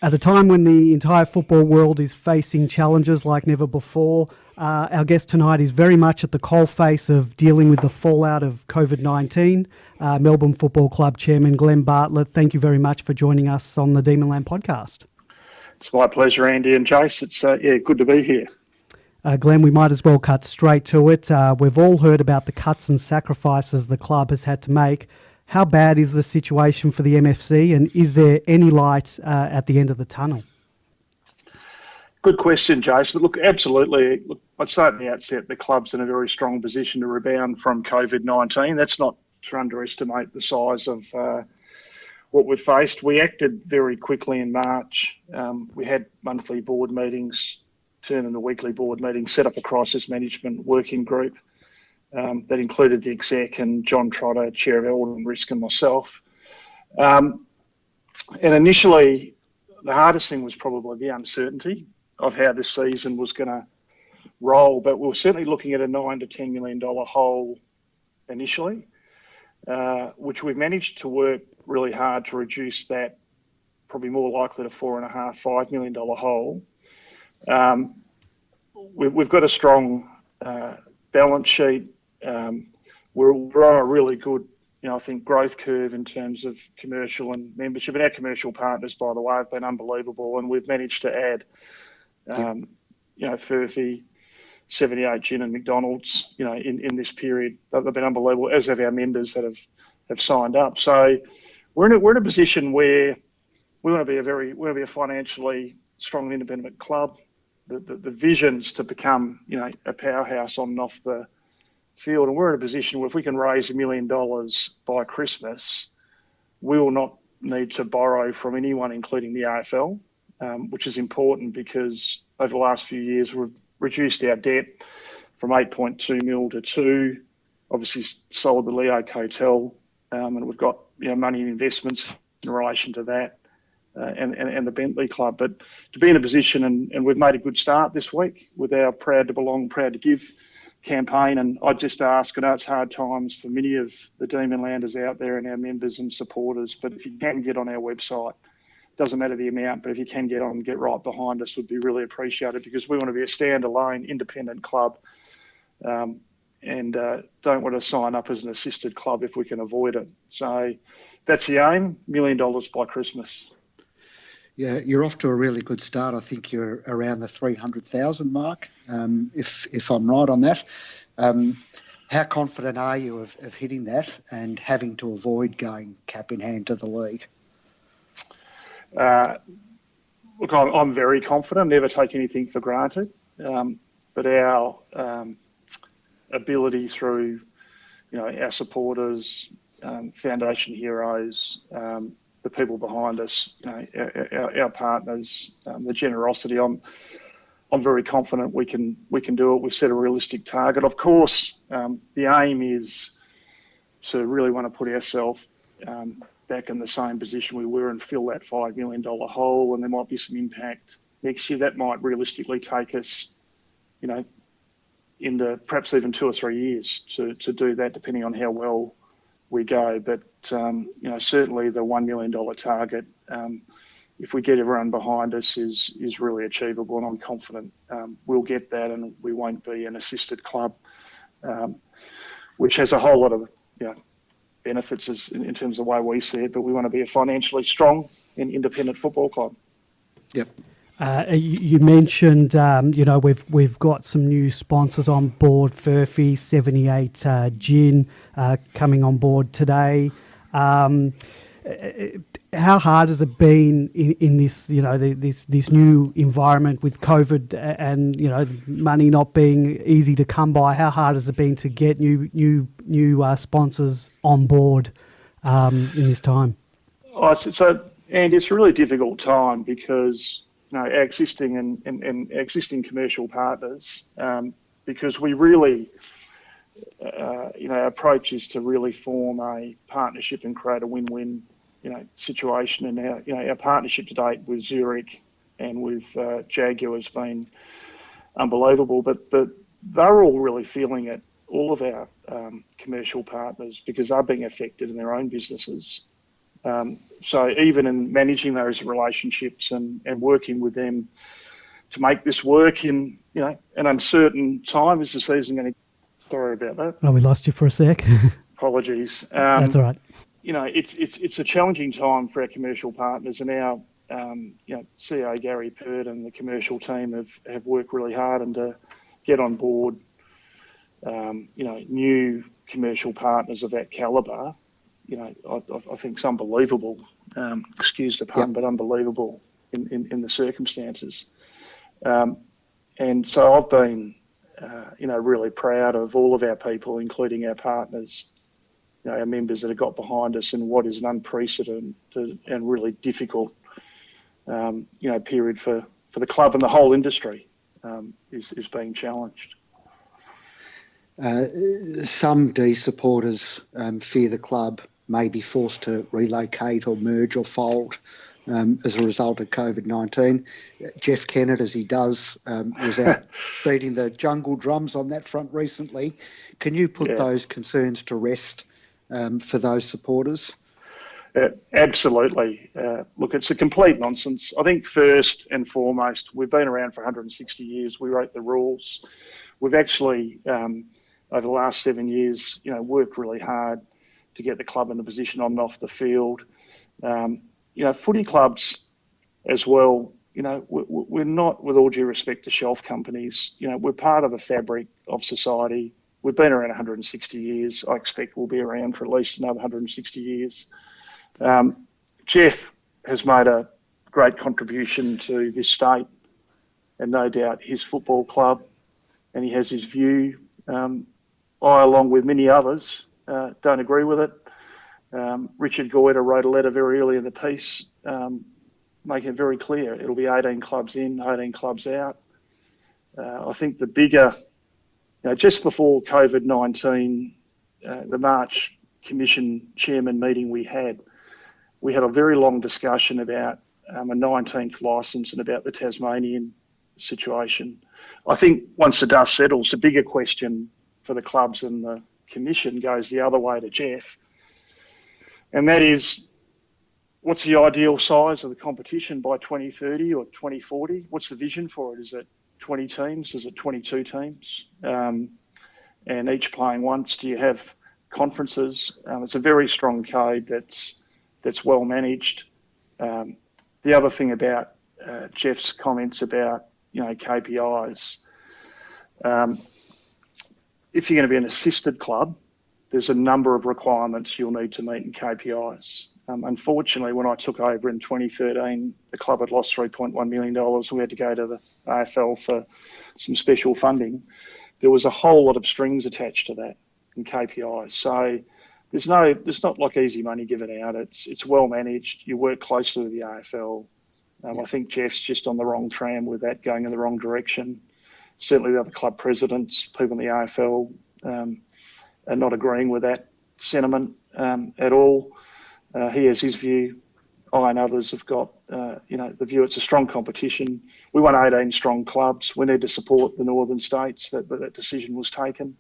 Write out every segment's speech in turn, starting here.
At a time when the entire football world is facing challenges like never before, our guest tonight is very much at the coalface of dealing with the fallout of COVID-19. Melbourne Football Club Chairman Glen Bartlett, thank you very much for joining us on the Demonland podcast. It's my pleasure, Andy and Jace. It's good to be here. Glenn, we might as well cut straight to it. We've all heard about the cuts and sacrifices the club has had to make. How bad is the situation for the MFC, and is there any light at the end of the tunnel? Good question, Jason. Look, absolutely. Look, I'd say at the outset the club's in a very strong position to rebound from COVID-19. That's not to underestimate the size of what we've faced. We acted very quickly in March. We had monthly board meetings, turned into weekly board meetings, set up a crisis management working group. That included the exec and John Trotter, chair of Audit and Risk, and myself. And initially, the hardest thing was probably the uncertainty of how this season was going to roll. But we were certainly looking at a $9 to $10 million hole initially, which we've managed to work really hard to reduce that, probably more likely to $4.5, $5 million hole. We've got a strong balance sheet. We're on a really good, I think, growth curve in terms of commercial and membership. And our commercial partners, by the way, have been unbelievable. And we've managed to add, 𝗣cie, 78 Gin and McDonald's, in this period. They've been unbelievable, as have our members that have signed up. So we're in a position where we want to be a financially strong and independent club. The vision's to become, a powerhouse on and off the field, and we're in a position where if we can raise $1 million by Christmas, we will not need to borrow from anyone, including the AFL, which is important because over the last few years we've reduced our debt from 8.2 mil to 2. Obviously sold the 𝗟liche Hotel, and we've got money and investments in relation to that, and the Bentley Club. But to be in a position, and we've made a good start this week with our Proud to Belong, Proud to Give campaign, and I'd just ask, I know it's hard times for many of the Demonlanders out there and our members and supporters, but if you can get on our website, doesn't matter the amount, but if you can get on and get right behind us, would be really appreciated, because we want to be a standalone independent club, and don't want to sign up as an assisted club if we can avoid it. So that's the aim, $1 million by Christmas. Yeah, you're off to a really good start. I think you're around the 300,000 mark, if I'm right on that. How confident are you of hitting that and having to avoid going cap in hand to the league? Look, I'm very confident. Never take anything for granted. But our ability through, our supporters, foundation heroes, the people behind us, our partners, the generosity. I'm very confident we can do it. We've set a realistic target. Of course, the aim is to really want to put ourselves back in the same position we were and fill that $5 million hole. And there might be some impact next year. That might realistically take us, into perhaps even 2 or 3 years to do that, depending on how well we go. But certainly the $1 million target, if we get everyone behind us, is really achievable, and I'm confident we'll get that, and we won't be an assisted club, which has a whole lot of benefits in terms of the way we see it. But we want to be a financially strong and independent football club. Yep. You mentioned, we've got some new sponsors on board, 𝗣cie, 78 Gin, coming on board today. How hard has it been in this, this new environment with COVID and, money not being easy to come by? How hard has it been to get new sponsors on board in this time? So, Andy, it's a really difficult time because our existing and existing commercial partners, because we really, our approach is to really form a partnership and create a win-win, situation. And our partnership to date with Zurich and with Jaguar has been unbelievable. But they're all really feeling it, all of our commercial partners, because they're being affected in their own businesses. So even in managing those relationships and working with them to make this work in an uncertain time, is the season going to? Sorry about that. Oh, we lost you for a sec. Apologies. That's all right. It's a challenging time for our commercial partners, and our CEO Gary Pert and the commercial team have worked really hard and to get on board new commercial partners of that calibre. I think it's unbelievable. Excuse the pun, but unbelievable in the circumstances. And so I've been, really proud of all of our people, including our partners, our members that have got behind us in what is an unprecedented and really difficult, period for the club, and the whole industry is being challenged. Some D supporters fear the club may be forced to relocate or merge or fold as a result of COVID-19. Jeff Kennett, as he does, was out beating the jungle drums on that front recently. Can you put those concerns to rest for those supporters? Absolutely. Look, it's a complete nonsense. I think first and foremost, we've been around for 160 years. We wrote the rules. We've actually, over the last 7 years, worked really hard to get the club in a position on and off the field. Footy clubs as well, we're not, with all due respect to shelf companies, we're part of the fabric of society. We've been around 160 years. I expect we'll be around for at least another 160 years. Jeff has made a great contribution to this state, and no doubt his football club, and he has his view. I, along with many others, don't agree with it. Richard Goyder wrote a letter very early in the piece, making it very clear it'll be 18 clubs in, 18 clubs out. I think the bigger, just before COVID-19, the March Commission Chairman meeting we had a very long discussion about a 19th licence and about the Tasmanian situation. I think once the dust settles, the bigger question for the clubs and the Commission goes the other way to Jeff. And that is, what's the ideal size of the competition by 2030 or 2040? What's the vision for it? Is it 20 teams? Is it 22 teams? And each playing once? Do you have conferences? It's a very strong code that's well managed. The other thing about Jeff's comments about KPIs, if you're going to be an assisted club, there's a number of requirements you'll need to meet in KPIs. Unfortunately, when I took over in 2013, the club had lost $3.1 million. We had to go to the AFL for some special funding. There was a whole lot of strings attached to that in KPIs. So there's not like easy money given out. It's well managed. You work closely with the AFL. I think Jeff's just on the wrong tram with that, going in the wrong direction. Certainly the other club presidents, people in the AFL, are not agreeing with that sentiment at all. He has his view. I and others have got, the view it's a strong competition. We want 18 strong clubs. We need to support the northern states. That decision was taken.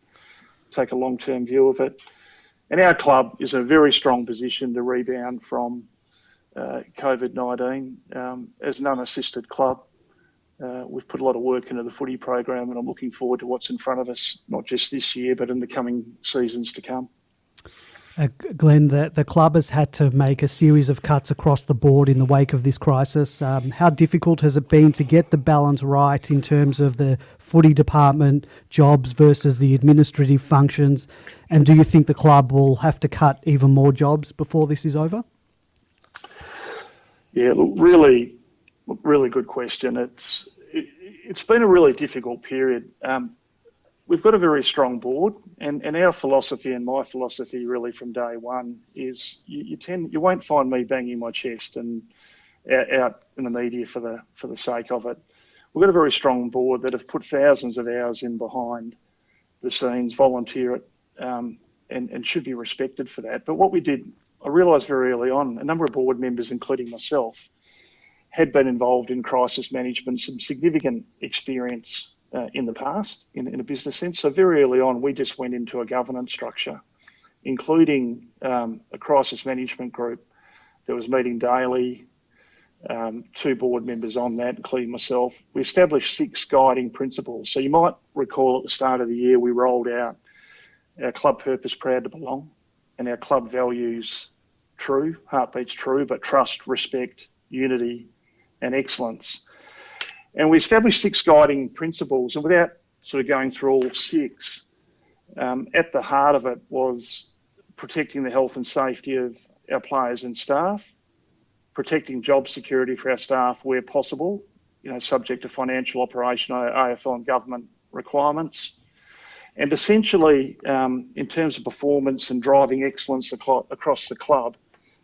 Take a long-term view of it. And our club is in a very strong position to rebound from COVID-19 as an unassisted club. We've put a lot of work into the footy program, and I'm looking forward to what's in front of us, not just this year, but in the coming seasons to come. Glenn, the club has had to make a series of cuts across the board in the wake of this crisis. How difficult has it been to get the balance right in terms of the footy department jobs versus the administrative functions? And do you think the club will have to cut even more jobs before this is over? Yeah, look, really good question. It's been a really difficult period. We've got a very strong board, and our philosophy and my philosophy really from day one is you won't find me banging my chest and out in the media for the sake of it. We've got a very strong board that have put thousands of hours in behind the scenes, volunteer it, and should be respected for that. But what we did, I realised very early on, a number of board members, including myself, had been involved in crisis management, some significant experience in the past, in a business sense. So very early on, we just went into a governance structure, including a crisis management group that was meeting daily, 2 board members on that, including myself. We established 6 guiding principles. So you might recall at the start of the year, we rolled out our club purpose, proud to belong, and our club values, true, heartbeats true, but trust, respect, unity, and excellence. And we established 6 guiding principles, and without sort of going through all 6, at the heart of it was protecting the health and safety of our players and staff, protecting job security for our staff where possible, subject to financial, operational, AFL and government requirements. And essentially, in terms of performance and driving excellence across the club,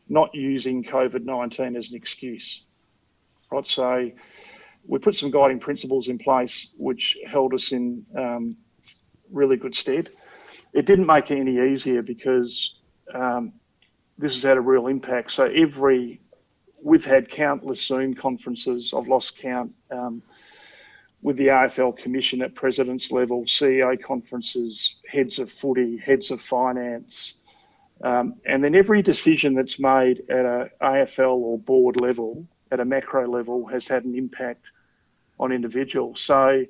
not using COVID-19 as an excuse. Right, so we put some guiding principles in place which held us in really good stead. It didn't make it any easier because this has had a real impact. So we've had countless Zoom conferences, I've lost count, with the AFL Commission at president's level, CEO conferences, heads of footy, heads of finance, and then every decision that's made at a AFL or board level, at a macro level, has had an impact on individuals. So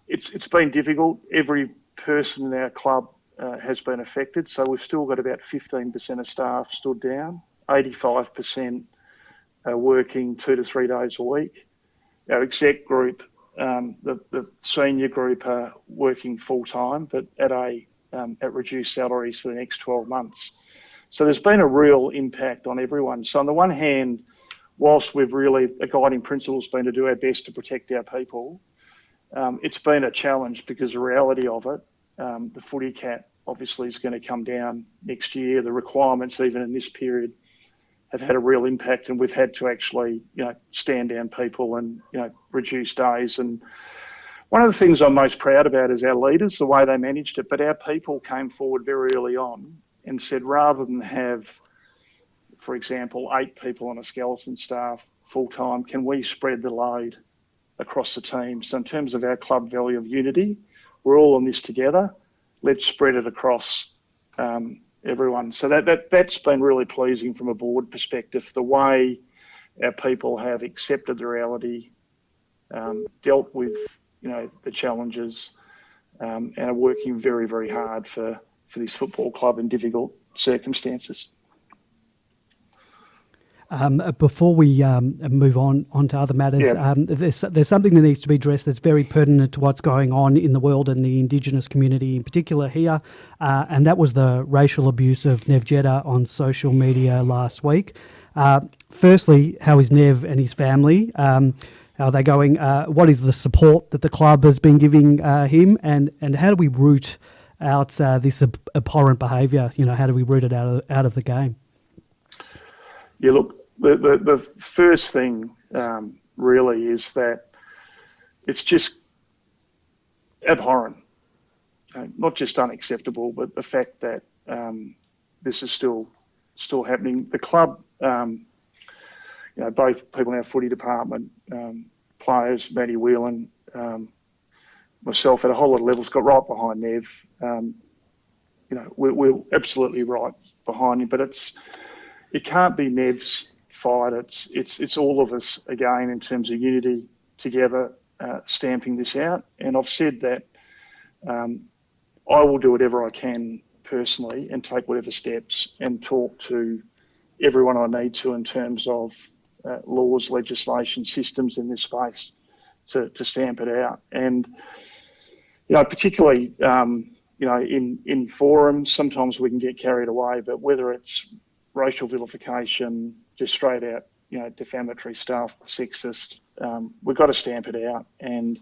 it's been difficult. Every person in our club has been affected. So we've still got about 15% of staff stood down, 85% are working 2 to 3 days a week. Our exec group, the senior group, are working full time, but at reduced salaries for the next 12 months. So there's been a real impact on everyone. So on the one hand, whilst the guiding principle has been to do our best to protect our people, it's been a challenge because the reality of it, the footy cap obviously is going to come down next year. The requirements, even in this period, have had a real impact, and we've had to actually, stand down people and, reduce days. And one of the things I'm most proud about is our leaders, the way they managed it, but our people came forward very early on and said, rather than have, for example, 8 people on a skeleton staff full-time, can we spread the load across the team? So in terms of our club value of unity, we're all in this together. Let's spread it across everyone. So that's been really pleasing from a board perspective, the way our people have accepted the reality, dealt with, the challenges, and are working very, very hard for this football club in difficult circumstances. Before we move on to other matters, there's something that needs to be addressed that's very pertinent to what's going on in the world and the Indigenous community in particular here, and that was the racial abuse of 𝗍𝗫𝗃 on social media last week. Firstly, how is Nev and his family? How are they going? What is the support that the club has been giving him, and how do we root out this abhorrent behaviour? How do we root it out of the game? Yeah, look, the first thing really is that it's just abhorrent, not just unacceptable, but the fact that this is still happening. The club, both people in our footy department, players, Matty Whelan, myself, at a whole lot of levels, got right behind Nev. We're absolutely right behind him, but it can't be Nev's fight. It's all of us again in terms of unity together, stamping this out. And I've said that I will do whatever I can personally and take whatever steps and talk to everyone I need to in terms of laws, legislation, systems in this space to stamp it out. And particularly in forums, sometimes we can get carried away, but whether it's racial vilification, just straight out, defamatory stuff, sexist, we've got to stamp it out. And,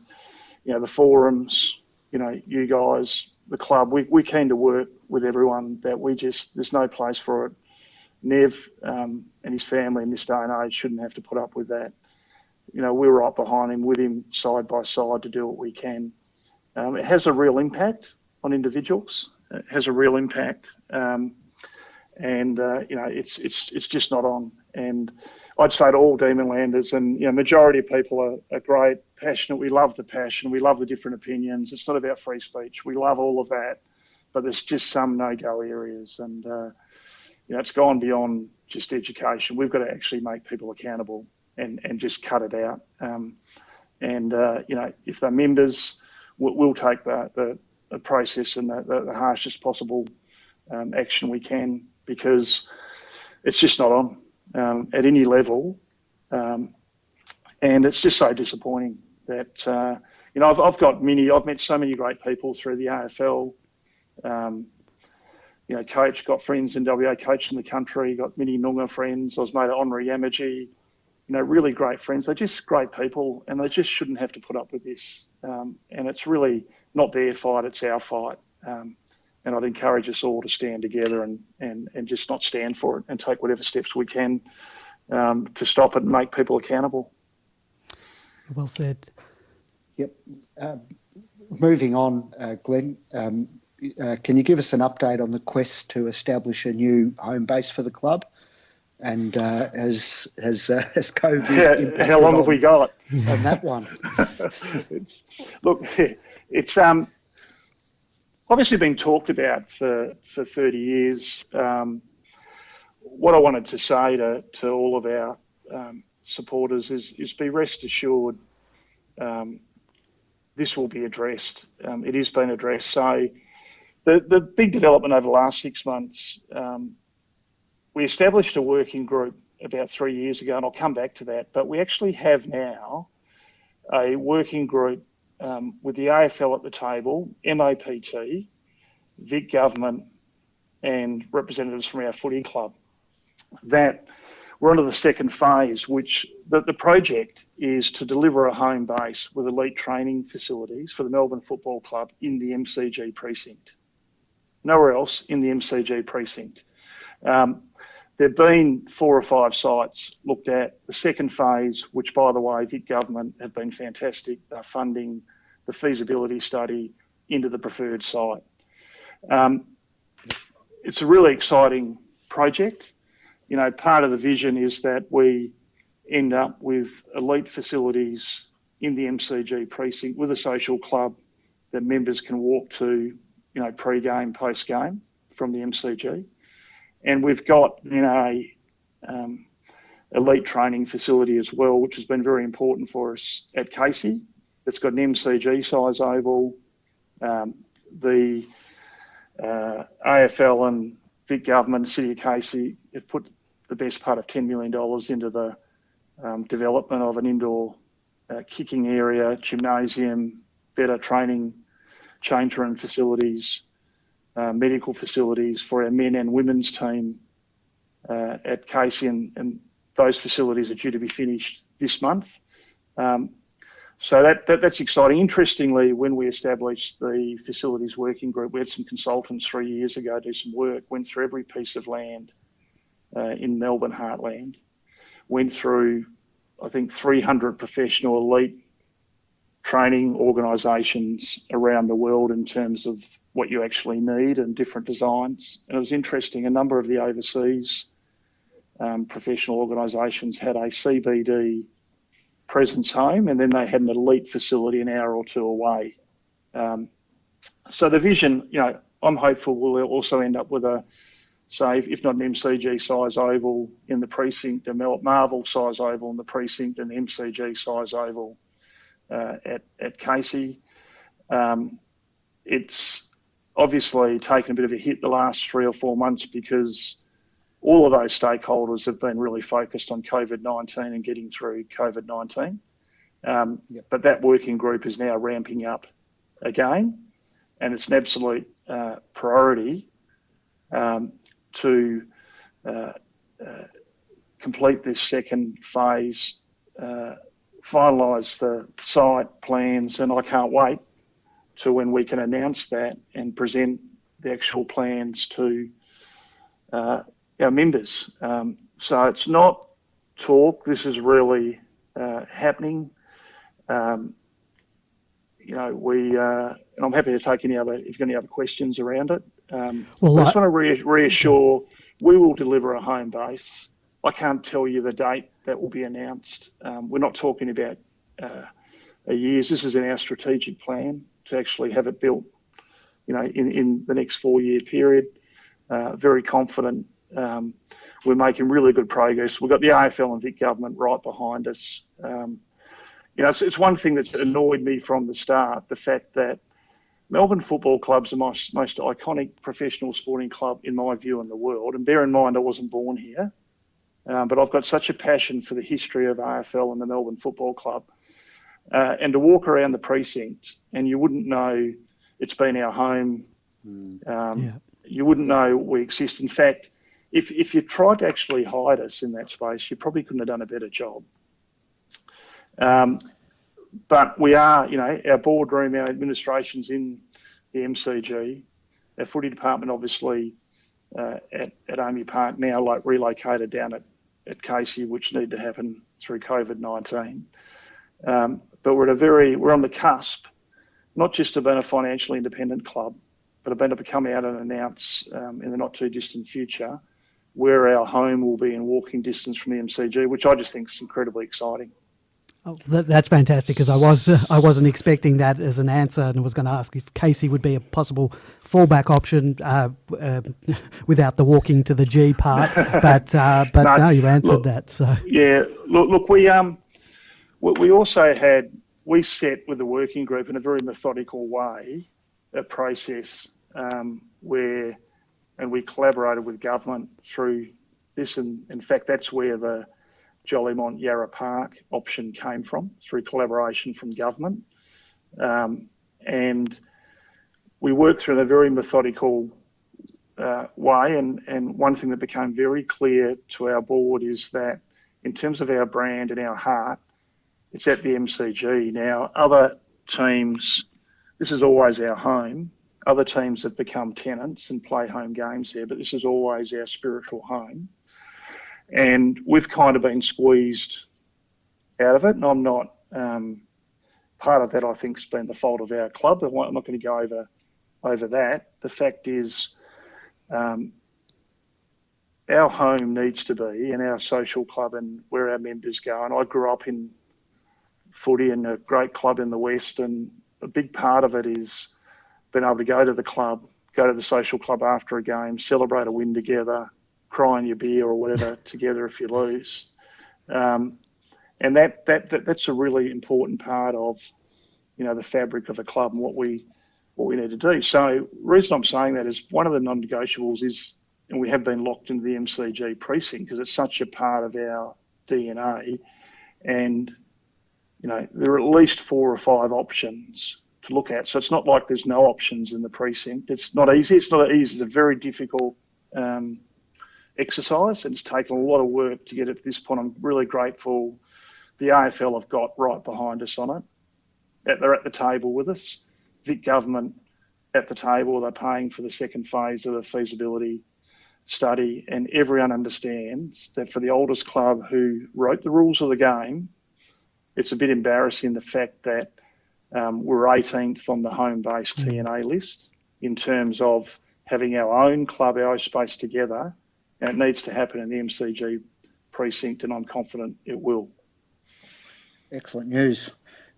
the forums, you guys, the club, we're keen to work with everyone, that there's no place for it. Nev and his family in this day and age shouldn't have to put up with that. We're right behind him, with him side by side to do what we can. It has a real impact on individuals. It has a real impact. It's just not on. And I'd say to all Demonlanders, and majority of people are great, passionate. We love the passion. We love the different opinions. It's not about free speech. We love all of that, but there's just some no-go areas, and it's gone beyond just education. We've got to actually make people accountable and just cut it out. If they're members, we'll take the process and the harshest possible action we can, because it's just not on at any level. And it's just so disappointing that, I've met so many great people through the AFL. Coach, got friends in WA, coached in the country, got many Noongar friends. I was made at Honorary Yamaji, really great friends. They're just great people, and they just shouldn't have to put up with this. And it's really not their fight, it's our fight. And I'd encourage us all to stand together and just not stand for it, and take whatever steps we can to stop it and make people accountable. Well said. Yep. Moving on, Glenn, can you give us an update on the quest to establish a new home base for the club? And has COVID impacted how long have we got on that one? It's obviously been talked about for 30 years. What I wanted to say to all of our supporters is be rest assured this will be addressed. It is being addressed. So the big development over the last 6 months, we established a working group about 3 years ago, and I'll come back to that, but we actually have now a working group with the AFL at the table, MAPT, Vic Government, and representatives from our footy club. That we're onto the second phase, which the project is to deliver a home base with elite training facilities for the Melbourne Football Club in the MCG precinct. Nowhere else in the MCG precinct. There have been 4 or 5 sites looked at. The second phase, which by the way, Vic Government have been fantastic, they're funding the feasibility study into the preferred site. It's a really exciting project. Part of the vision is that we end up with elite facilities in the MCG precinct with a social club that members can walk to, pre-game, post-game from the MCG. And we've got a elite training facility as well, which has been very important for us at 𝗙cie. It's got an MCG size oval. The AFL and Vic Government, City of 𝗙cie, have put the best part of $10 million into the development of an indoor kicking area, gymnasium, better training, change room facilities, medical facilities for our men and women's team at 𝗙cie, and those facilities are due to be finished this month. So that's exciting. Interestingly, when we established the facilities working group, we had some consultants 3 years ago do some work, went through every piece of land in Melbourne Heartland, went through, I think, 300 professional elite training organisations around the world in terms of what you actually need and different designs. And it was interesting, a number of the overseas professional organisations had a CBD presence home, and then they had an elite facility an hour or two away. So the vision, I'm hopeful we'll also end up with if not an MCG size oval in the precinct, a Marvel size oval in the precinct, and the MCG size oval at 𝗙cie. It's obviously taken a bit of a hit the last 3 or 4 months because all of those stakeholders have been really focused on COVID-19 and getting through COVID-19. But that working group is now ramping up again, and it's an absolute priority to complete this second phase, finalise the site plans, and I can't wait to when we can announce that and present the actual plans to our members. So it's not talk, this is really happening. And I'm happy to take if you've got any other questions around it. I just want to reassure, we will deliver a home base. I can't tell you the date that will be announced. We're not talking about years. This is in our strategic plan to actually have it built, in the next 4-year period. Very confident. we're making really good progress. We've got the AFL and Vic government right behind us. It's one thing that's annoyed me from the start, the fact that Melbourne Football Club's the most iconic professional sporting club, in my view, in the world. And bear in mind, I wasn't born here, but I've got such a passion for the history of AFL and the Melbourne Football Club. And to walk around the precinct and you wouldn't know it's been our home. You wouldn't know we exist. In fact, if you tried to actually hide us in that space, you probably couldn't have done a better job. But we are, our boardroom, our administration's in the MCG. Our footy department, obviously, at AAMI Park now, relocated down at 𝗠𝗲𝗀𝗁𝘀𝗁, which need to happen through COVID-19. But we're on the cusp, not just of being a financially independent club, but about to become out and announce in the not too distant future where our home will be in walking distance from the MCG, which I just think is incredibly exciting. Oh, that's fantastic, because I wasn't expecting that as an answer, and was going to ask if 𝗠𝗲𝗀𝗁𝘀𝗁 would be a possible fallback option without the walking to the G part. But no, you answered that. So yeah, look, we set with the working group in a very methodical way a process where we collaborated with government through this, and in fact that's where the Jolimont Yarra Park option came from, through collaboration from government. And we worked through in a very methodical way. And one thing that became very clear to our board is that in terms of our brand and our heart, it's at the MCG. Now, other teams, this is always our home. Other teams have become tenants and play home games there, but this is always our spiritual home. And we've kind of been squeezed out of it, and I'm not, part of that I think has been the fault of our club. I'm not going to go over that. The fact is, our home needs to be, and our social club and where our members go. And I grew up in footy and a great club in the West, and a big part of it is being able to go to the club, go to the social club after a game, celebrate a win together, cry on your beer or whatever together if you lose. And that's a really important part of, the fabric of a club and what we need to do. So the reason I'm saying that is one of the non-negotiables is, and we have been locked into the MCG precinct because it's such a part of our DNA. And, there are at least 4 or 5 options to look at. So it's not like there's no options in the precinct. It's not easy. It's a very difficult exercise, and it's taken a lot of work to get it to this point. I'm really grateful the AFL have got right behind us on it. They're at the table with us. Vic government at the table. They're paying for the second phase of the feasibility study, and everyone understands that for the oldest club who wrote the rules of the game, it's a bit embarrassing the fact that we're 18th on the home-based TNA list in terms of having our own club, our own space together, and it needs to happen in the MCG precinct, and I'm confident it will. Excellent news.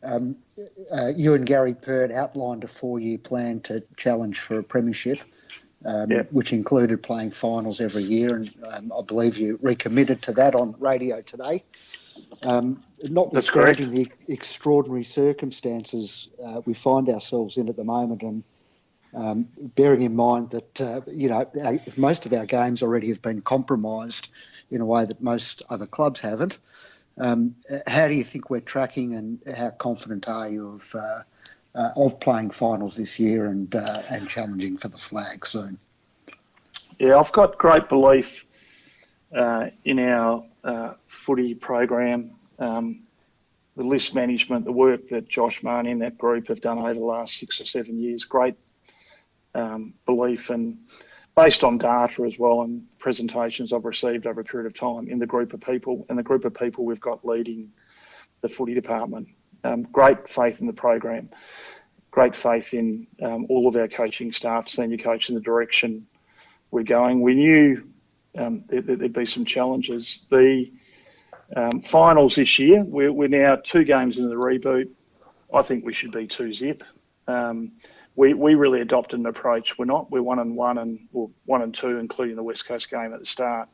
You and Gary Pert outlined a 4-year plan to challenge for a premiership, which included playing finals every year, and I believe you recommitted to that on radio today. Notwithstanding the extraordinary circumstances we find ourselves in at the moment, and bearing in mind that most of our games already have been compromised in a way that most other clubs haven't, how do you think we're tracking, and how confident are you of playing finals this year and challenging for the flag soon? Yeah, I've got great belief in our footy program, the list management, the work that Josh Marnie and that group have done over the last 6 or 7 years. Great belief, and based on data as well, and presentations I've received over a period of time in the group of people, and the group of people we've got leading the footy department. Great faith in the program, great faith in all of our coaching staff, senior coach, in the direction we're going. We knew there'd be some challenges. The finals this year, we're now 2 games into the reboot. I think we should be 2-0. We really adopted an approach. We're 1-1 and 1-2, including the West Coast game at the start.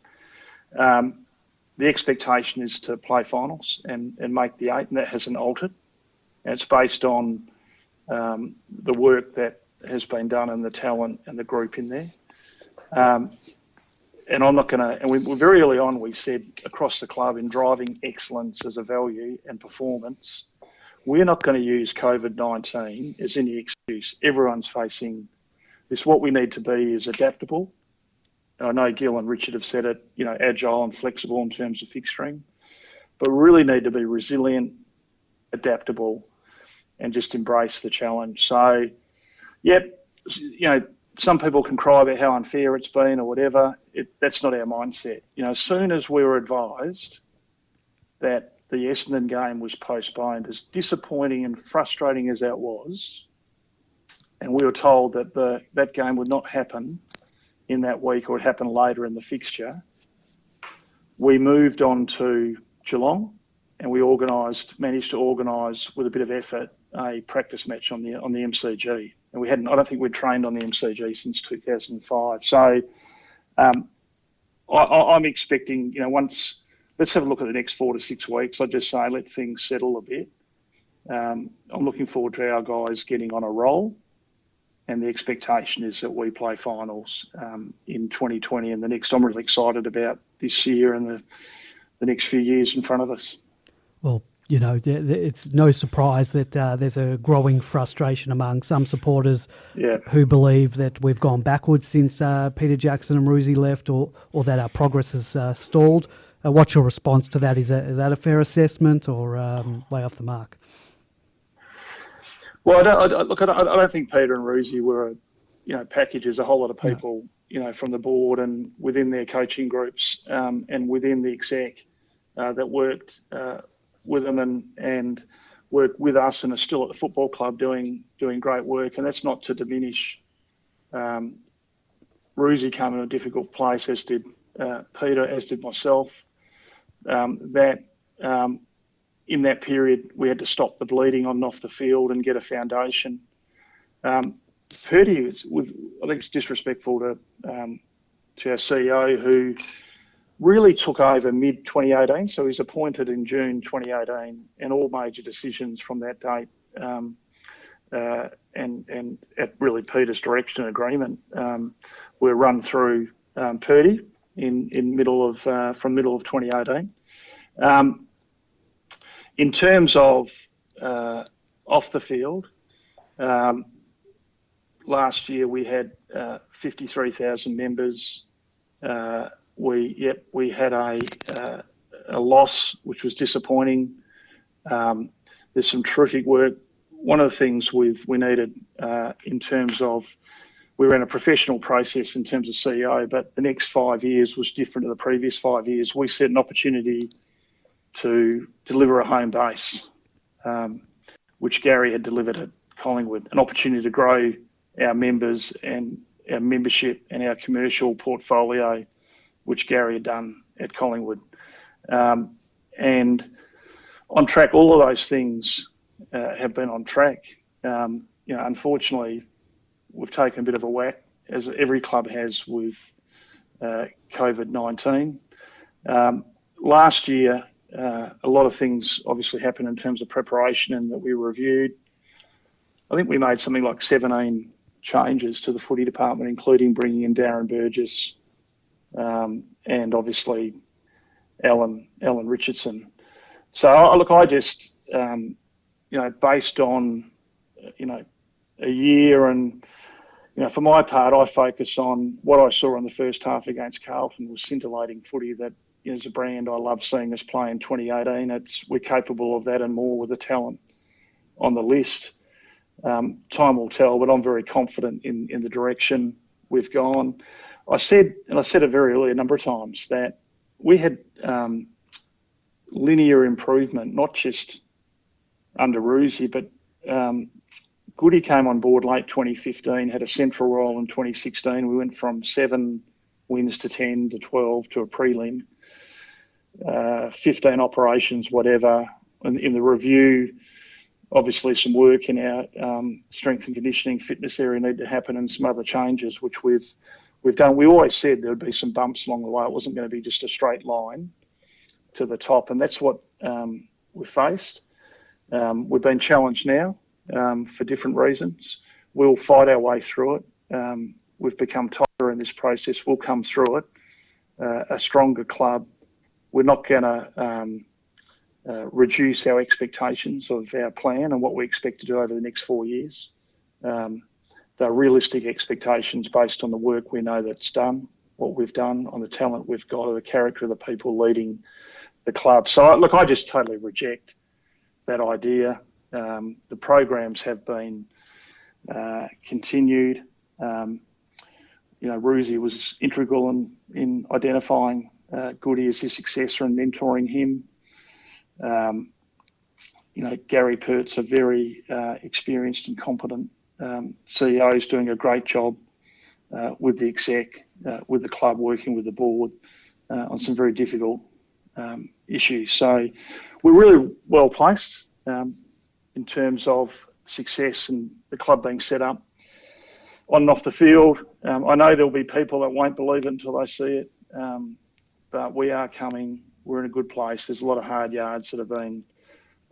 The expectation is to play finals and make the 8, and that hasn't altered. And it's based on the work that has been done and the talent and the group in there. And I'm not going to, and we very early on, we said across the club in driving excellence as a value and performance, we're not going to use COVID-19 as any excuse. Everyone's facing this. What we need to be is adaptable. And I know Gil and Richard have said it, agile and flexible in terms of fixturing, but we really need to be resilient, adaptable, and just embrace the challenge. So, yep, some people can cry about how unfair it's been or whatever. That's not our mindset. As soon as we were advised that the Essendon game was postponed, as disappointing and frustrating as that was, and we were told that that game would not happen in that week or would happen later in the fixture, we moved on to Geelong, and we managed to organise with a bit of effort a practice match on the MCG. And I don't think we'd trained on the MCG since 2005. So I'm expecting, let's have a look at the next 4 to 6 weeks. I'd just say let things settle a bit. I'm looking forward to our guys getting on a roll. And the expectation is that we play finals in 2020 and the next. I'm really excited about this year and the next few years in front of us. Well, it's no surprise that there's a growing frustration among some supporters who believe that we've gone backwards since Peter Jackson and 𝗠𝗲𝗀𝘀𝗁 left, or that our progress has stalled. What's your response to that? Is that a fair assessment or way off the mark? Well, I don't think Peter and 𝗠𝗲𝗀𝗁𝗀 were, package. There's a whole lot of people, from the board and within their coaching groups and within the exec that worked with them and work with us and are still at the football club doing great work. And that's not to diminish. 𝗠𝗲𝗀𝗁𝗀 came in a difficult place, as did Peter, as did myself. In that period, we had to stop the bleeding on and off the field and get a foundation. Purdy, I think it's disrespectful to our CEO, who really took over mid-2018. So he's appointed in June 2018, and all major decisions from that date and at really Peter's direction and agreement were run through Purdy from middle of 2018. In terms of off the field, last year we had 53,000 members. We had a loss, which was disappointing. There's some terrific work. One of the things we needed in terms of, we ran a professional process in terms of CEO, but the next 5 years was different to the previous 5 years. We set an opportunity to deliver a home base, which Gary had delivered at Collingwood, an opportunity to grow our members and our membership and our commercial portfolio, which Gary had done at Collingwood. And on track, all of those things have been on track. Unfortunately, we've taken a bit of a whack, as every club has, with COVID-19. Last year, a lot of things obviously happened in terms of preparation and that we reviewed. I think we made something like 17 changes to the footy department, including bringing in Darren Burgess and obviously Alan Richardson. So look, I just, based on, a year and, for my part, I focus on what I saw in the first half against Carlton was scintillating footy that, as a brand, I love seeing us play in 2018. We're capable of that and more with the talent on the list. Time will tell, but I'm very confident in the direction we've gone. I said it very early a number of times, that we had linear improvement, not just under 𝗠𝗲𝗀𝗁𝗀, but Goody came on board late 2015, had a central role in 2016. We went from 7 wins to 10 to 12 to a prelim. 15 operations, whatever. In the review, obviously some work in our strength and conditioning fitness area need to happen, and some other changes which we've We always said there would be some bumps along the way. It wasn't going to be just a straight line to the top, and that's what we faced. We've been challenged now for different reasons. We'll fight our way through it. We've become tighter in this process. We'll come through it. A stronger club. We're not going to reduce our expectations of our plan and what we expect to do over the next 4 years. They're realistic expectations based on the work we know that's done, what we've done, on the talent we've got, or the character of the people leading the club. So, look, I just totally reject that idea. The programs have been continued. 𝗠𝗲𝗀𝘀𝗁 was integral in identifying 𝗠𝗲𝗀𝘀𝗁 as his successor and mentoring him. 𝗟𝗶𝘀𝗀𝘁𝗁's a very experienced and competent CEO, is doing a great job with the exec, with the club, working with the board on some very difficult issues. So we're really well placed in terms of success and the club being set up on and off the field. I know there'll be people that won't believe it until they see it, but we are coming. We're in a good place. There's a lot of hard yards that have been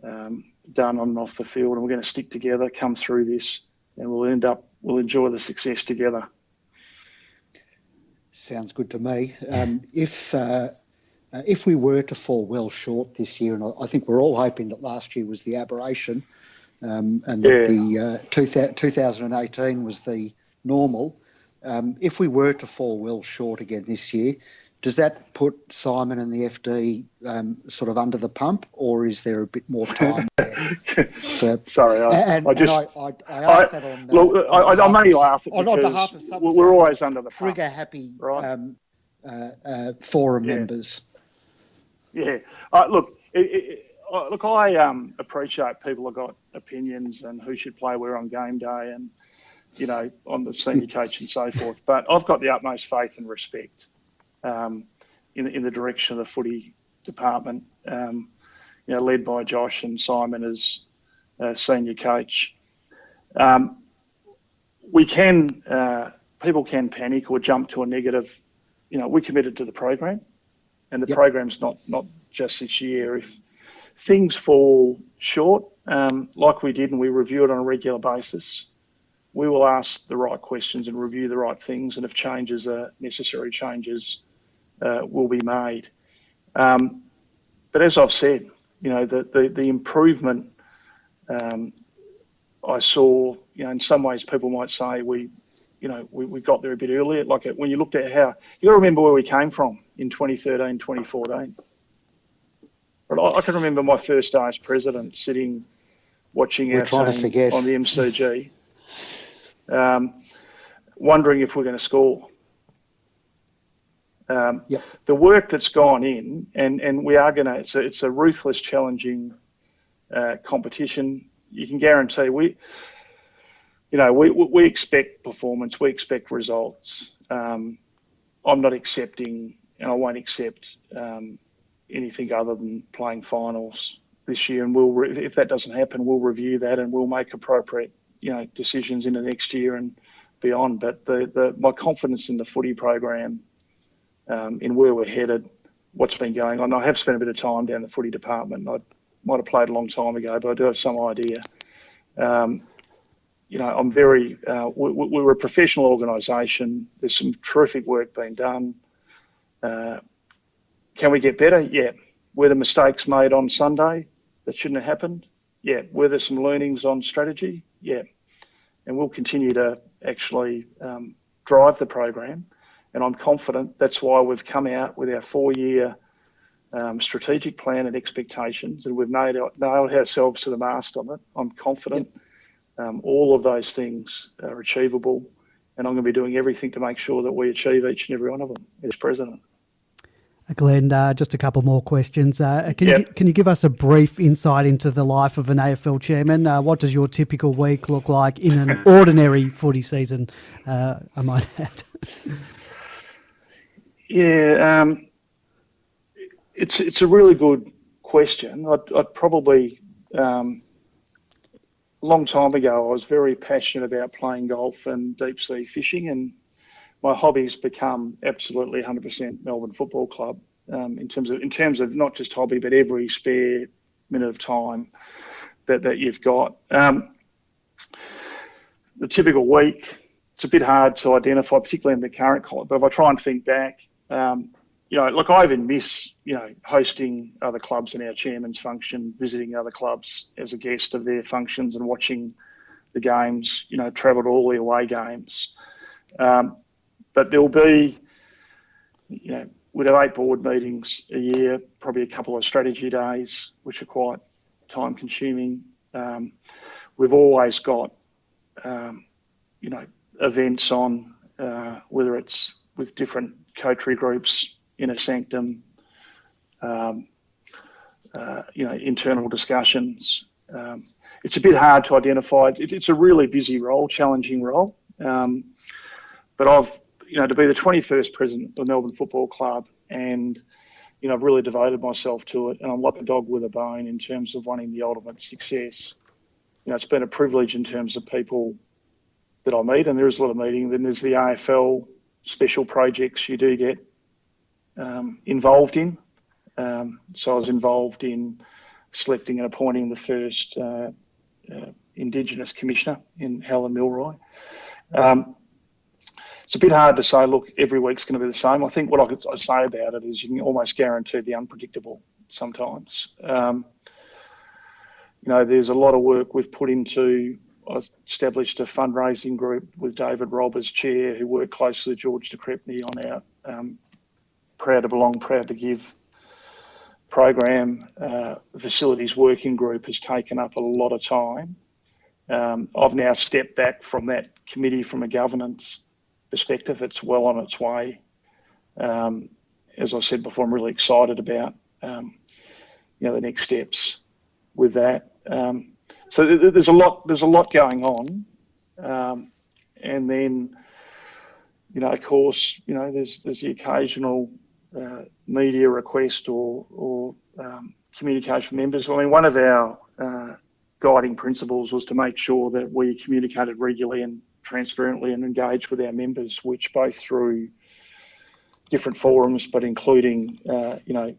done on and off the field, and we're going to stick together, come through this, and we'll enjoy the success together. Sounds good to me. If we were to fall well short this year, and I think we're all hoping that last year was the aberration, and that the 2018 was the normal. If we were to fall well short again this year, does that put Simon and the FD sort of under the pump, or is there a bit more time there? Sorry, I asked that on. Look, I may laugh because on behalf of some we're always under the pump. Trigger-happy right? forum members. Yeah. Look, I appreciate people have got opinions and who should play where on game day and, on the senior coach and so forth. But I've got the utmost faith and respect in the direction of the footy department, led by Josh and Simon as senior coach. People can panic or jump to a negative. We committed to the program, and the program's not just this year. If things fall short, like we did, and we review it on a regular basis, we will ask the right questions and review the right things, and if necessary changes will be made. But as I've said, the improvement I saw, in some ways people might say we got there a bit earlier. Like when you looked at you got to remember where we came from in 2013, 2014. But I can remember my first day as president sitting, watching our team on the MCG, wondering if we're going to score. The work that's gone in, and we are going to, it's a ruthless, challenging competition. You can guarantee we expect performance, we expect results. I'm not accepting, and I won't accept anything other than playing finals this year. And if that doesn't happen, we'll review that and we'll make appropriate, decisions into next year and beyond. But my confidence in the footy program, in where we're headed, what's been going on. I have spent a bit of time down the footy department. I might have played a long time ago, but I do have some idea. I'm very, we're a professional organisation. There's some terrific work being done. Can we get better? Yeah. Were the mistakes made on Sunday that shouldn't have happened? Yeah. Were there some learnings on strategy? Yeah. And we'll continue to actually drive the program. And I'm confident that's why we've come out with our 4-year strategic plan and expectations, and we've nailed ourselves to the mast on it. I'm confident all of those things are achievable, and I'm going to be doing everything to make sure that we achieve each and every one of them as president. Glenn, just a couple more questions. Can you give us a brief insight into the life of an AFL chairman? What does your typical week look like in an ordinary footy season, I might add? Yeah, it's a really good question. I'd probably, a long time ago, I was very passionate about playing golf and deep sea fishing, and my hobby's become absolutely 100% Melbourne Football Club, in terms of not just hobby, but every spare minute of time that you've got. The typical week, it's a bit hard to identify, particularly in the current climate. But if I try and think back, look, I even miss, hosting other clubs in our chairman's function, visiting other clubs as a guest of their functions and watching the games, travel to all the away games. But there'll be, we'd have 8 board meetings a year, probably a couple of strategy days, which are quite time consuming. We've always got, events on, whether it's with different coterie groups, inner sanctum, internal discussions. It's a bit hard to identify. It's a really busy role, challenging role. But I've, to be the 21st president of the Melbourne Football Club, and, I've really devoted myself to it, and I'm like a dog with a bone in terms of wanting the ultimate success. It's been a privilege in terms of people that I meet, and there is a lot of meeting. Then there's the AFL special projects you do get involved in. So I was involved in selecting and appointing the first Indigenous Commissioner in Helen Milroy. It's a bit hard to say, look, every week's going to be the same. I think what I could say about it is you can almost guarantee the unpredictable sometimes. There's a lot of work we've put into. I established a fundraising group with David Robb as chair, who worked closely with George 𝗟𝗃𝗀 on our Proud to Belong, Proud to Give program. The facilities working group has taken up a lot of time. I've now stepped back from that committee from a governance perspective. It's well on its way. As I said before, I'm really excited about the next steps with that. So there's a lot going on, and then of course there's the occasional media request or communication from members. I mean, one of our guiding principles was to make sure that we communicated regularly and transparently and engaged with our members, which both through different forums, but including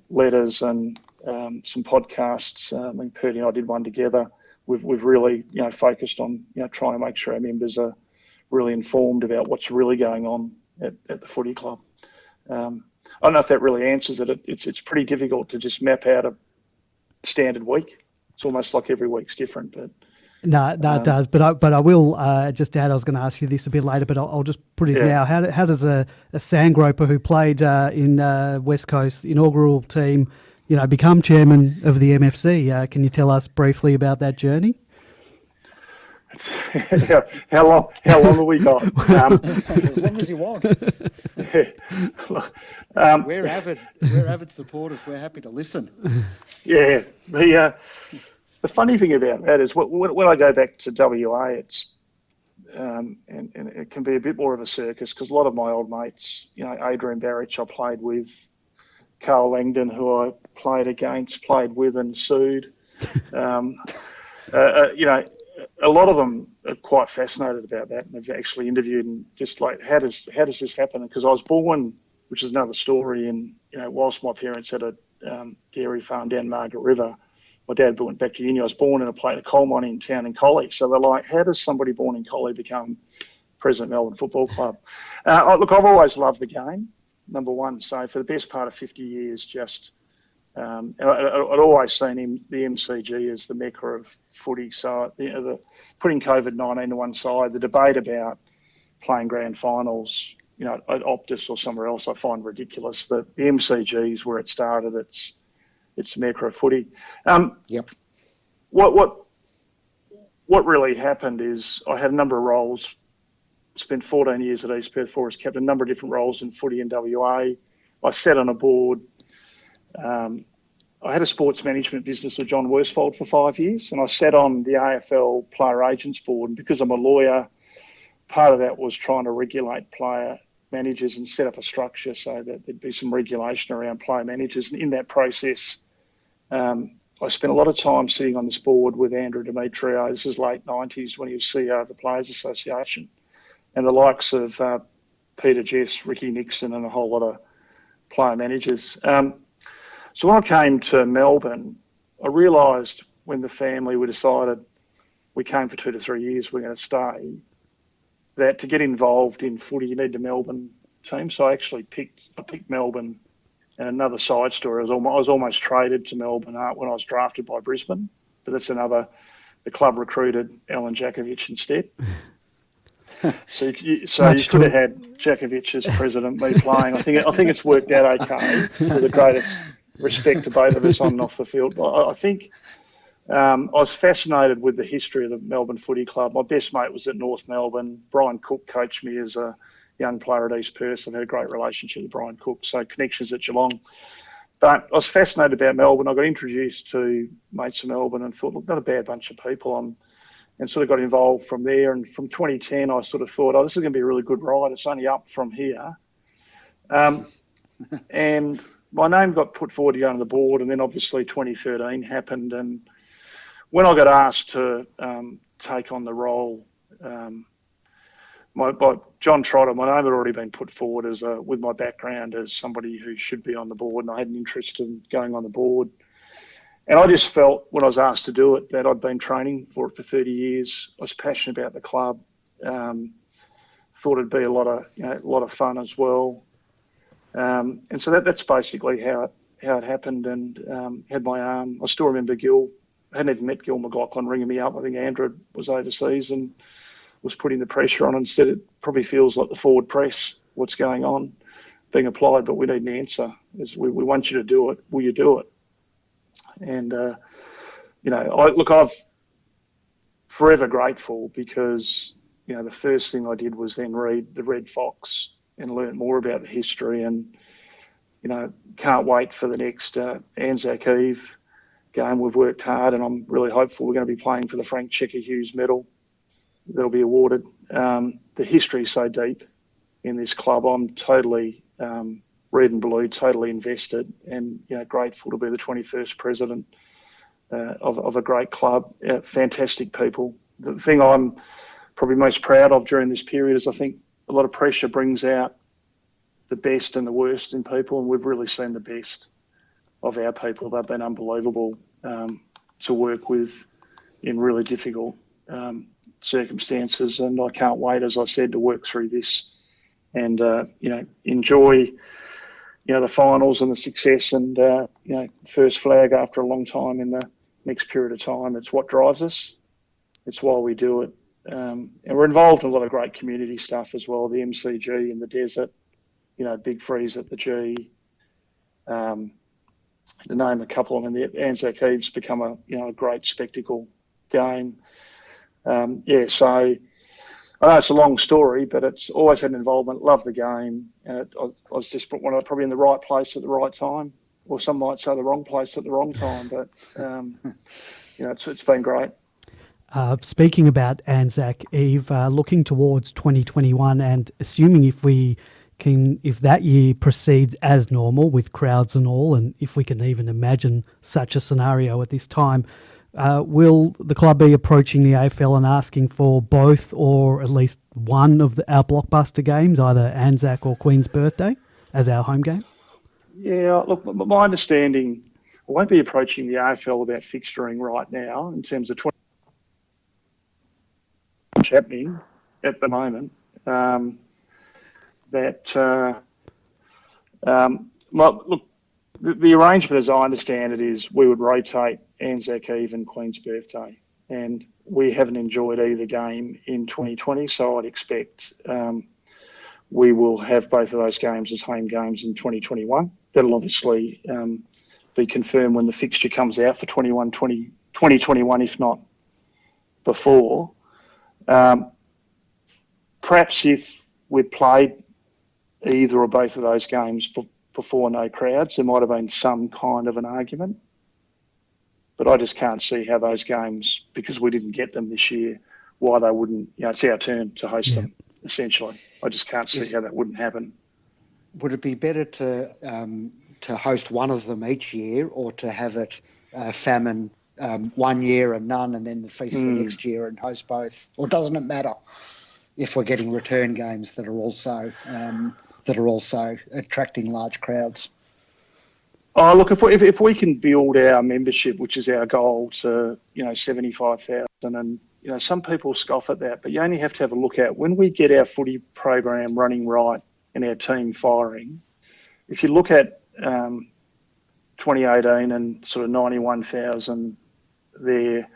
letters and some podcasts. I mean, Purdy and I did one together. We've really focused on trying to make sure our members are really informed about what's really going on at the footy club. I don't know if that really answers it. It's pretty difficult to just map out a standard week. It's almost like every week's different, but. No, it does. But I will just add. I was going to ask you this a bit later, but I'll just put it now. How does a sandgroper who played in West Coast inaugural team, become chairman of the MFC? Can you tell us briefly about that journey? How long have we got? As long as you want. We're avid supporters. We're happy to listen. Yeah. The funny thing about that is when I go back to WA, it's and it can be a bit more of a circus because a lot of my old mates, Adrian Barrich I played with, Carl Langdon, who I played against, played with and sued. A lot of them are quite fascinated about that, and they've actually interviewed and just like, how does this happen? Because I was born, which is another story, and whilst my parents had a dairy farm down Margaret River, my dad went back to uni. I was born in a coal mining town in Collie. So they're like, how does somebody born in Collie become president of Melbourne Football Club? Look, I've always loved the game, number one. So for the best part of 50 years, and I'd always seen the MCG as the mecca of footy. So putting COVID-19 to one side, the debate about playing grand finals, at Optus or somewhere else, I find ridiculous. The MCG is where it started. It's the mecca of footy. Yep. What really happened is I had a number of roles. Spent 14 years at East Perth Forest, kept a number of different roles in footy and WA. I sat on a board. I had a sports management business with John Worsfold for 5 years, and I sat on the AFL player agents board. And because I'm a lawyer, part of that was trying to regulate player managers and set up a structure so that there'd be some regulation around player managers. And in that process, I spent a lot of time sitting on this board with Andrew Demetrio. This is late 90s when he was CEO of the Players Association, and the likes of Peter Jess, Ricky Nixon, and a whole lot of player managers. So when I came to Melbourne, I realised when the family we decided we came for 2 to 3 years, we're going to stay, that to get involved in footy, you need the Melbourne team. So I actually picked Melbourne. And another side story, I was almost traded to Melbourne when I was drafted by Brisbane, but that's another. The club recruited 𝗟𝗋𝗀𝘁𝗁 instead. So you could have had Djakovic as president, me playing. I think it's worked out okay. With the greatest respect to both of us on and off the field. I think I was fascinated with the history of the Melbourne Footy Club. My best mate was at North Melbourne. Brian Cook coached me as a young player at East Perth. I've had a great relationship with Brian Cook, so connections at Geelong. But I was fascinated about Melbourne. I got introduced to mates of Melbourne and thought, look, not a bad bunch of people. And sort of got involved from there. And from 2010, I sort of thought, this is going to be a really good ride. It's only up from here. And my name got put forward to go on the board. And then obviously 2013 happened. And when I got asked to take on the role, by John Trotter, my name had already been put forward with my background as somebody who should be on the board, and I had an interest in going on the board. And I just felt when I was asked to do it that I'd been training for it for 30 years. I was passionate about the club. Thought it'd be a lot of fun as well. And so that's basically how it happened. And had my arm. I still remember Gil. I hadn't even met Gil McLaughlin ringing me up. I think Andrew was overseas and was putting the pressure on and said it probably feels like the forward press, what's going on, being applied, but we need an answer. We want you to do it. Will you do it? And, I'm forever grateful because, the first thing I did was then read the Red Fox and learn more about the history and, can't wait for the next Anzac Eve game. We've worked hard and I'm really hopeful we're going to be playing for the Frank Checker Hughes medal that'll be awarded. The history is so deep in this club. I'm totally red and blue, totally invested, and grateful to be the 21st president of a great club. Fantastic people. The thing I'm probably most proud of during this period is I think a lot of pressure brings out the best and the worst in people, and we've really seen the best of our people. They've been unbelievable to work with in really difficult circumstances, and I can't wait, as I said, to work through this and enjoy the finals and the success and first flag after a long time in the next period of time. It's what drives us. It's why we do it, and we're involved in a lot of great community stuff as well. The MCG in the desert, Big Freeze at the G. To name a couple, the Anzac Eve's become a great spectacle game. So I know it's a long story, but it's always had an involvement. Love the game, and I was just probably in the right place at the right time, or some might say the wrong place at the wrong time. But it's been great. Speaking about Anzac Eve, looking towards 2021, and assuming if that year proceeds as normal with crowds and all, and if we can even imagine such a scenario at this time. Will the club be approaching the AFL and asking for both or at least one of our blockbuster games, either Anzac or Queen's Birthday, as our home game? Yeah, look, my understanding, I won't be approaching the AFL about fixturing right now in terms of what's happening at the moment. Look, the arrangement, as I understand it, is we would rotate Anzac Eve and Queen's Birthday, and we haven't enjoyed either game in 2020, so I'd expect we will have both of those games as home games in 2021. That'll obviously be confirmed when the fixture comes out for 2021, if not before. Perhaps if we played either or both of those games before no crowds, there might have been some kind of an argument. But I just can't see how those games, because we didn't get them this year, why they wouldn't. It's our turn to host them, essentially. I just can't see how that wouldn't happen. Would it be better to host one of them each year, or to have it famine 1 year and none, and then the feast the next year and host both? Or doesn't it matter? if we're getting return games that are also attracting large crowds. Oh, look, if we can build our membership, which is our goal, to 75,000, and some people scoff at that, but you only have to have a look at when we get our footy program running right and our team firing. If you look at 2018 and sort of 91,000 there,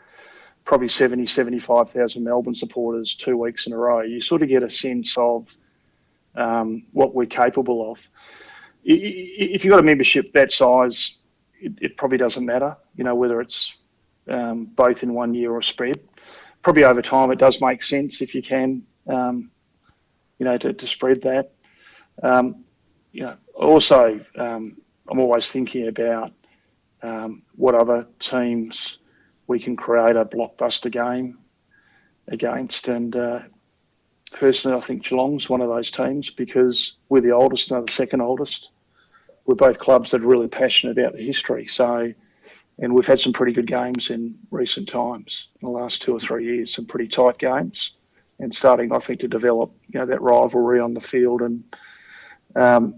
probably 75,000 Melbourne supporters 2 weeks in a row, you sort of get a sense of what we're capable of. If you've got a membership that size, it probably doesn't matter, whether it's both in 1 year or spread. Probably over time it does make sense if you can, to spread that. Also, I'm always thinking about what other teams we can create a blockbuster game against. And personally, I think Geelong's one of those teams because we're the oldest and they're the second oldest. We're both clubs that are really passionate about the history. And we've had some pretty good games in recent times, in the last 2 or 3 years, some pretty tight games, and starting, I think, to develop, that rivalry on the field. And, I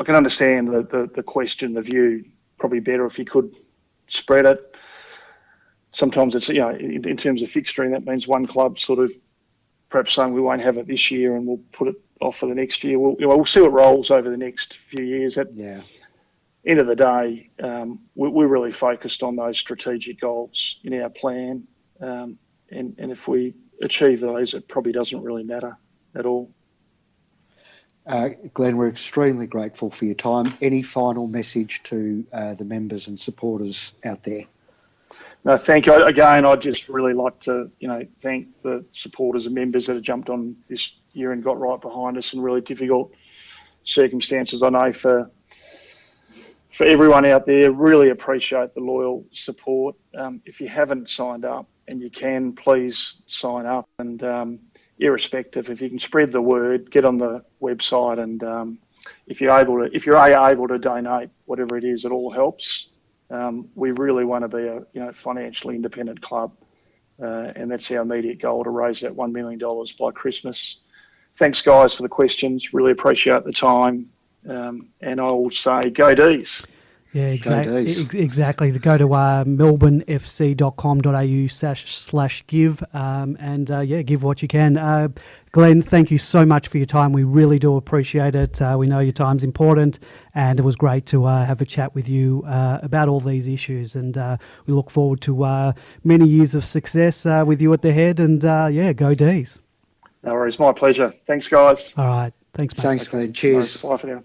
can understand the question, the view. Probably better if you could spread it. Sometimes it's, in terms of fixturing, that means one club sort of perhaps saying we won't have it this year and we'll put it off for the next year. We'll see what rolls over the next few years. At end of the day, we're really focused on those strategic goals in our plan. And if we achieve those, it probably doesn't really matter at all. Glenn, we're extremely grateful for your time. Any final message to the members and supporters out there? No, thank you. Again, I'd just really like to, thank the supporters and members that have jumped on this year and got right behind us in really difficult circumstances. I know for everyone out there, really appreciate the loyal support. If you haven't signed up and you can, please sign up. And irrespective, if you can spread the word, get on the website, and if you're able to donate, whatever it is, it all helps. We really want to be a financially independent club, and that's our immediate goal, to raise that $1 million by Christmas. Thanks, guys, for the questions. Really appreciate the time, and I will say, go Ds. Yeah, exactly. Go to melbournefc.com.au/give and give what you can. Glenn, thank you so much for your time. We really do appreciate it. We know your time's important, and it was great to have a chat with you about all these issues. And we look forward to many years of success with you at the head. And go Ds. No worries, my pleasure. Thanks, guys. All right, thanks, mate. Thanks, Glenn. Cheers. Bye for now.